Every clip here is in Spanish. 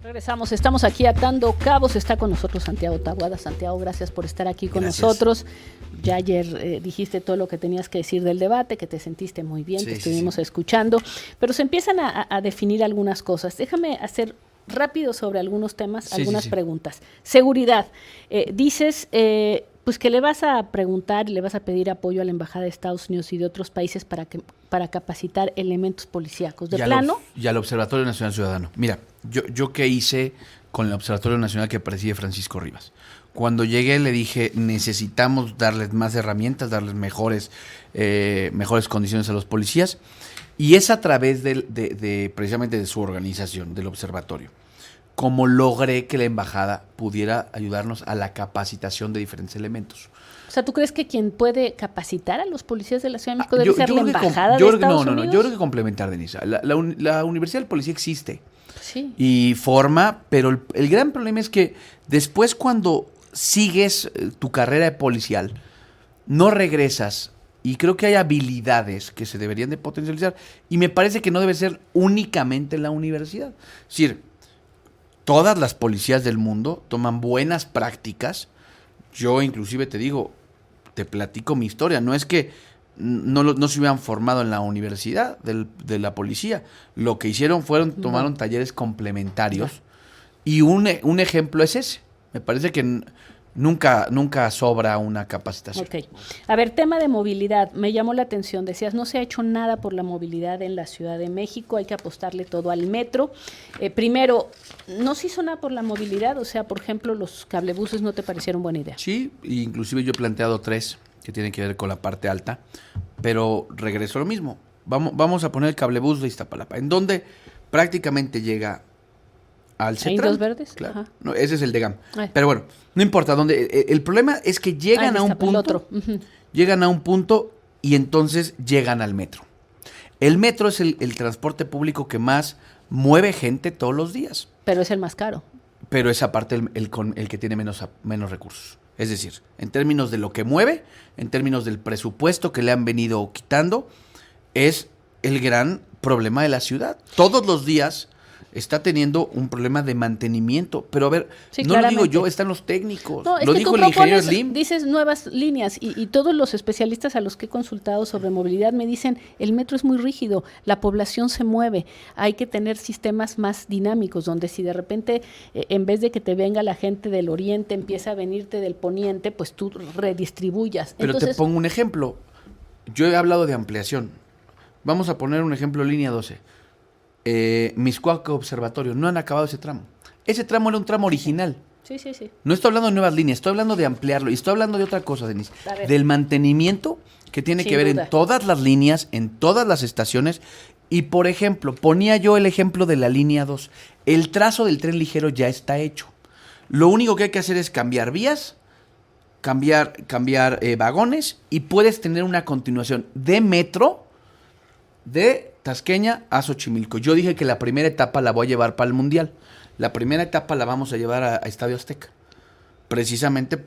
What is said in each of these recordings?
Regresamos, estamos aquí atando cabos, está con nosotros Santiago Taboada. Santiago, gracias por estar aquí con nosotros. Ya ayer dijiste todo lo que tenías que decir del debate, que te sentiste muy bien, te estuvimos escuchando, pero se empiezan a definir algunas cosas. Déjame hacer rápido sobre algunas preguntas. Seguridad, dices pues que le vas a preguntar, le vas a pedir apoyo a la Embajada de Estados Unidos y de otros países para capacitar elementos policíacos. ¿De plano? Y al Observatorio Nacional Ciudadano. Mira, yo qué hice con el Observatorio Nacional que preside Francisco Rivas. Cuando llegué le dije, necesitamos darles más herramientas, darles mejores condiciones a los policías, y es a través precisamente de su organización, del observatorio, como logré que la embajada pudiera ayudarnos a la capacitación de diferentes elementos. O sea, ¿tú crees que quien puede capacitar a los policías de la Ciudad de México debe ser la embajada de Estados Unidos? No, yo creo que complementar, Denise. La Universidad del Policía existe. Sí. Y forma, pero el gran problema es que después cuando sigues tu carrera de policial, no regresas, y creo que hay habilidades que se deberían de potencializar, y me parece que no debe ser únicamente en la universidad. Es decir, todas las policías del mundo toman buenas prácticas. Yo inclusive te platico mi historia, no es que no se hubieran formado en la universidad de la policía, lo que hicieron tomaron talleres complementarios, y un ejemplo es ese. Me parece que nunca sobra una capacitación. Ok. A ver, tema de movilidad, me llamó la atención, decías, no se ha hecho nada por la movilidad en la Ciudad de México, hay que apostarle todo al metro. Primero, ¿no se hizo nada por la movilidad? O sea, por ejemplo, los cablebuses, ¿no te parecieron buena idea? Sí, inclusive yo he planteado 3 que tienen que ver con la parte alta, pero regreso a lo mismo. Vamos a poner el cablebús de Iztapalapa, en donde prácticamente llega al CETRAN. ¿Hay dos verdes? Claro. No, ese es el de GAM. Pero bueno, no importa dónde. El problema es que llegan a un punto. Llegan a un punto y entonces llegan al metro. El metro es el transporte público que más mueve gente todos los días. Pero es el más caro. Pero es aparte el que tiene menos recursos. Es decir, en términos de lo que mueve, en términos del presupuesto que le han venido quitando, es el gran problema de la ciudad. Todos los días está teniendo un problema de mantenimiento. Pero a ver, sí, no lo digo yo, están los técnicos. No, lo dijo el ingeniero Slim. Dices nuevas líneas y todos los especialistas a los que he consultado sobre movilidad me dicen, el metro es muy rígido, la población se mueve, hay que tener sistemas más dinámicos, donde si de repente, en vez de que te venga la gente del oriente, empieza a venirte del poniente, pues tú redistribuyas. Pero entonces, te pongo un ejemplo. Yo he hablado de ampliación. Vamos a poner un ejemplo, línea 12. Mixcoac Observatorio, no han acabado ese tramo. Ese tramo era un tramo original. Sí. No estoy hablando de nuevas líneas, estoy hablando de ampliarlo. Y estoy hablando de otra cosa, Denise. Del mantenimiento que tiene que ver en todas las líneas, en todas las estaciones. Y, por ejemplo, ponía yo el ejemplo de la línea 2. El trazo del tren ligero ya está hecho. Lo único que hay que hacer es cambiar vías, cambiar vagones, y puedes tener una continuación de metro de Tasqueña a Xochimilco. Yo dije que la primera etapa la voy a llevar para el Mundial. La primera etapa la vamos a llevar a Estadio Azteca. Precisamente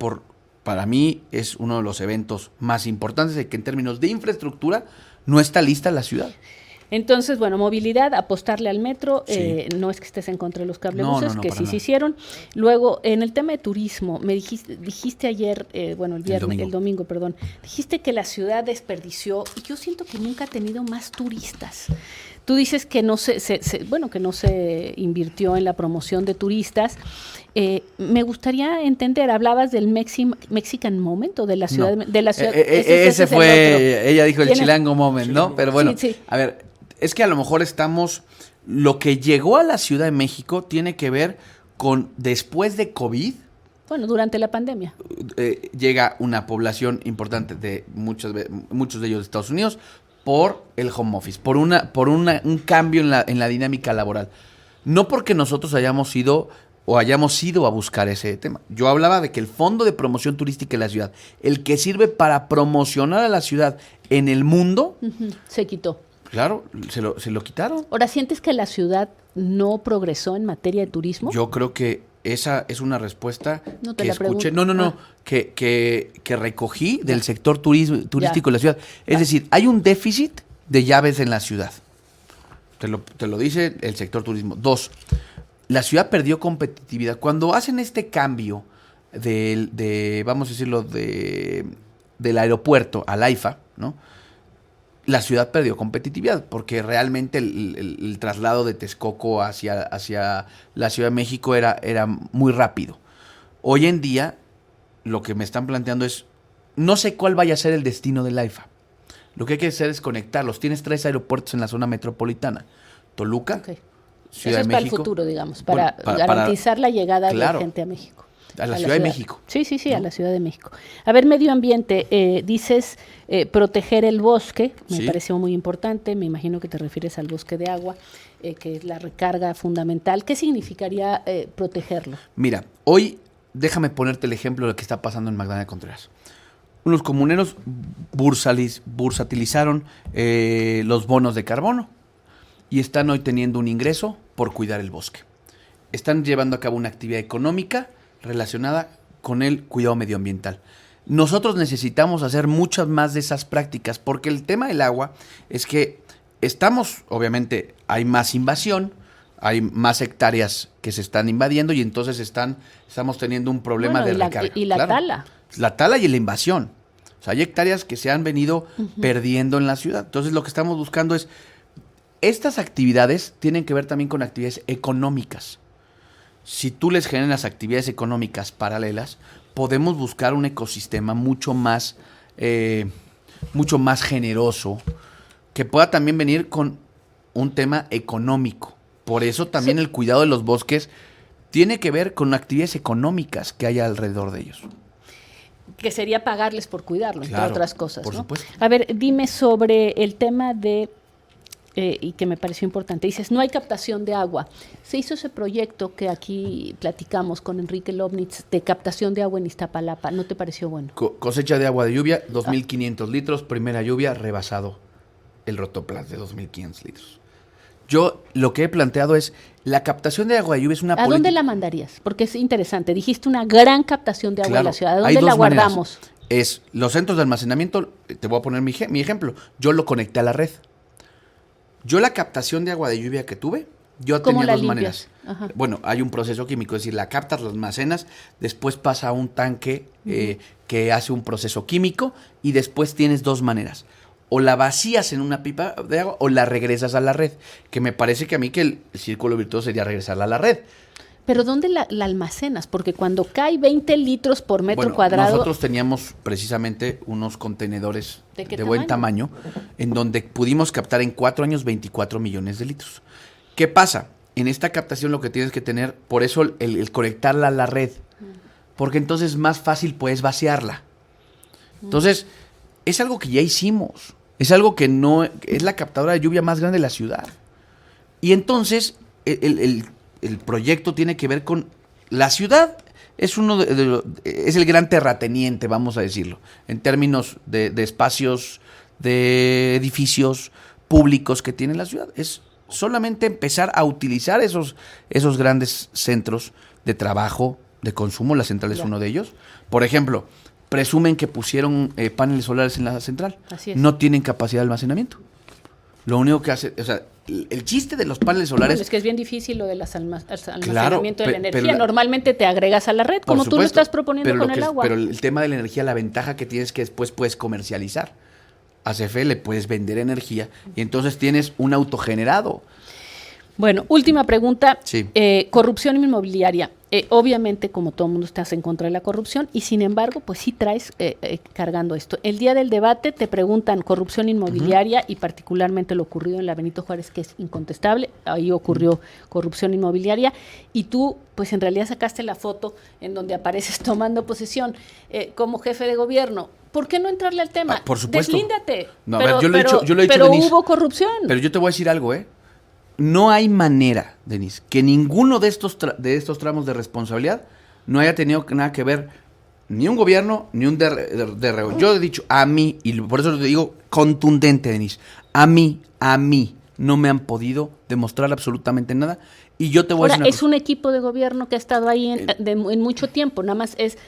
para mí es uno de los eventos más importantes, de que en términos de infraestructura no está lista la ciudad. Entonces, bueno, movilidad, apostarle al metro, sí. No es que estés en contra de los cablebuses, que sí se hicieron. Luego, en el tema de turismo, me dijiste ayer, el domingo, dijiste que la ciudad desperdició, y yo siento que nunca ha tenido más turistas. Tú dices que no que no se invirtió en la promoción de turistas. Me gustaría entender, hablabas del Mexican Moment o de la ciudad, no. de la ciudad. Ese fue, ella dijo el Chilango Moment, ¿no? Pero bueno, sí. A ver, es que a lo mejor lo que llegó a la Ciudad de México tiene que ver con después de COVID. Bueno, durante la pandemia. Llega una población importante de muchos de ellos de Estados Unidos por el home office, por un cambio en la dinámica laboral. No porque nosotros hayamos ido a buscar ese tema. Yo hablaba de que el Fondo de Promoción Turística de la ciudad, el que sirve para promocionar a la ciudad en el mundo, se quitó. Claro, se lo quitaron. Ahora, ¿sientes que la ciudad no progresó en materia de turismo? Yo creo que esa es una respuesta que escuché. Que recogí del sector turístico de la ciudad. Es decir, hay un déficit de llaves en la ciudad. Te lo dice el sector turismo. 2, la ciudad perdió competitividad. Cuando hacen este cambio vamos a decirlo, del aeropuerto al AIFA, ¿no? La ciudad perdió competitividad porque realmente el traslado de Texcoco hacia la Ciudad de México era muy rápido. Hoy en día, lo que me están planteando es, no sé cuál vaya a ser el destino del AIFA. Lo que hay que hacer es conectarlos. Tienes 3 aeropuertos en la zona metropolitana. Toluca, Ciudad de México. Eso es para el futuro, digamos, para garantizar la llegada de gente a México. A la Ciudad de México. Sí, ¿no? A la Ciudad de México. A ver, medio ambiente, dices proteger el bosque, me pareció muy importante, me imagino que te refieres al bosque de agua, que es la recarga fundamental. ¿Qué significaría protegerlo? Mira, hoy déjame ponerte el ejemplo de lo que está pasando en Magdalena Contreras. Unos comuneros bursatilizaron los bonos de carbono y están hoy teniendo un ingreso por cuidar el bosque. Están llevando a cabo una actividad económica relacionada con el cuidado medioambiental. Nosotros necesitamos hacer muchas más de esas prácticas porque el tema del agua es que obviamente hay más invasión, hay más hectáreas que se están invadiendo y entonces estamos teniendo un problema de recarga. Y la tala. La tala y la invasión. O sea, hay hectáreas que se han venido perdiendo en la ciudad. Entonces lo que estamos buscando es, estas actividades tienen que ver también con actividades económicas. Si tú les generas actividades económicas paralelas, podemos buscar un ecosistema mucho más generoso, que pueda también venir con un tema económico. Por eso también el cuidado de los bosques tiene que ver con actividades económicas que hay alrededor de ellos. Que sería pagarles por cuidarlo, entre otras cosas. Por supuesto. A ver, dime sobre el tema de... y que me pareció importante. Dices, no hay captación de agua. Se hizo ese proyecto que aquí platicamos con Enrique Lobnitz de captación de agua en Iztapalapa. ¿No te pareció bueno? Cosecha de agua de lluvia, 2.500 litros. Primera lluvia, rebasado el rotoplas de 2.500 litros. Yo lo que he planteado es, la captación de agua de lluvia es una política... ¿A dónde la mandarías? Porque es interesante. Dijiste una gran captación de agua en la ciudad. ¿A dónde la guardamos? Es los centros de almacenamiento, te voy a poner mi ejemplo. Yo lo conecté a la red. Yo la captación de agua de lluvia que tuve, yo tenía dos maneras. Ajá. Bueno, hay un proceso químico, es decir, la captas, la almacenas, después pasa a un tanque que hace un proceso químico y después tienes dos maneras. O la vacías en una pipa de agua o la regresas a la red, que me parece que a mí que el círculo virtuoso sería regresarla a la red. ¿Pero dónde la almacenas? Porque cuando cae 20 litros por metro cuadrado... Nosotros teníamos precisamente unos contenedores de buen tamaño, en donde pudimos captar en 4 años 24 millones de litros. ¿Qué pasa? En esta captación lo que tienes que tener, por eso el conectarla a la red, porque entonces es más fácil puedes vaciarla. Entonces, es algo que ya hicimos, es algo que no es la captadora de lluvia más grande de la ciudad. Y entonces, el proyecto tiene que ver con la ciudad, es el gran terrateniente, vamos a decirlo, en términos de espacios, de edificios públicos que tiene la ciudad. Es solamente empezar a utilizar esos grandes centros de trabajo, de consumo. La central es uno de ellos. Por ejemplo, presumen que pusieron paneles solares en la central. Así es. No tienen capacidad de almacenamiento. Lo único que hace, o sea, el chiste de los paneles solares... Bueno, es que es bien difícil lo del almacenamiento de la energía. Normalmente te agregas a la red, como tú lo estás proponiendo con el agua. Pero el tema de la energía, la ventaja que tienes es que después puedes comercializar. A CFE le puedes vender energía y entonces tienes un autogenerado. Bueno, última pregunta. Sí. Corrupción inmobiliaria. Obviamente, como todo el mundo, estás en contra de la corrupción y sin embargo, pues sí traes cargando esto. El día del debate te preguntan corrupción inmobiliaria y particularmente lo ocurrido en la Benito Juárez, que es incontestable. Ahí ocurrió corrupción inmobiliaria y tú, pues en realidad sacaste la foto en donde apareces tomando posesión como jefe de gobierno. ¿Por qué no entrarle al tema? Por supuesto. Deslíndate. No, pero, a ver, yo lo he dicho, pero Denise, hubo corrupción. Pero yo te voy a decir algo, No hay manera, Denise, que ninguno de estos tramos de responsabilidad no haya tenido nada que ver ni un gobierno ni un DRO. Yo he dicho a mí, y por eso te digo contundente, Denise, a mí no me han podido demostrar absolutamente nada. Y yo te voy a decir es un equipo de gobierno que ha estado ahí en mucho tiempo, nada más es...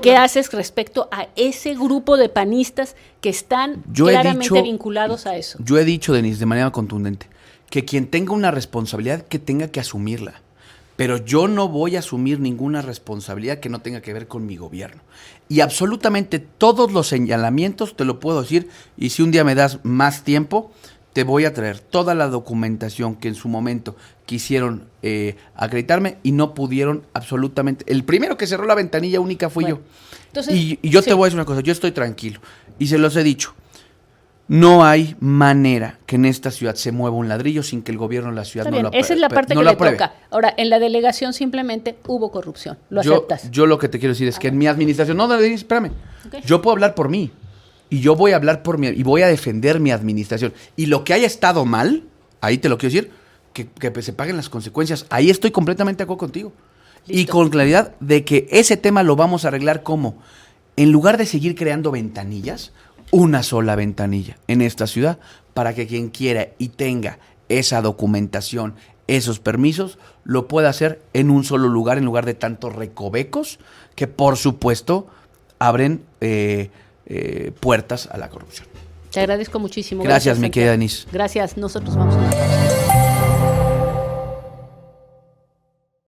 ¿Qué haces respecto a ese grupo de panistas que están claramente vinculados a eso? Yo he dicho, Denise, de manera contundente, que quien tenga una responsabilidad que tenga que asumirla. pero yo no voy a asumir ninguna responsabilidad que no tenga que ver con mi gobierno. Y absolutamente todos los señalamientos te lo puedo decir, y si un día me das más tiempo, te voy a traer toda la documentación que en su momento quisieron acreditarme y no pudieron absolutamente. El primero que cerró la ventanilla única fui yo. Entonces, y yo te voy a decir una cosa, yo estoy tranquilo y se los he dicho. No hay manera que en esta ciudad se mueva un ladrillo sin que el gobierno de la ciudad no lo apruebe. Esa es la parte que le toca. Ahora, en la delegación simplemente hubo corrupción. ¿Lo aceptas? Yo lo que te quiero decir es que en mi administración... No, espérame. Okay. Yo puedo hablar por mí. Y yo voy a hablar por mí. Y voy a defender mi administración. Y lo que haya estado mal, ahí te lo quiero decir, que se paguen las consecuencias. Ahí estoy completamente de acuerdo contigo. Listo. Y con claridad de que ese tema lo vamos a arreglar como, en lugar de seguir creando ventanillas... Una sola ventanilla en esta ciudad para que quien quiera y tenga esa documentación, esos permisos, lo pueda hacer en un solo lugar, en lugar de tantos recovecos que, por supuesto, abren puertas a la corrupción. Te agradezco muchísimo. Gracias mi querida Denise. Gracias. Nosotros vamos a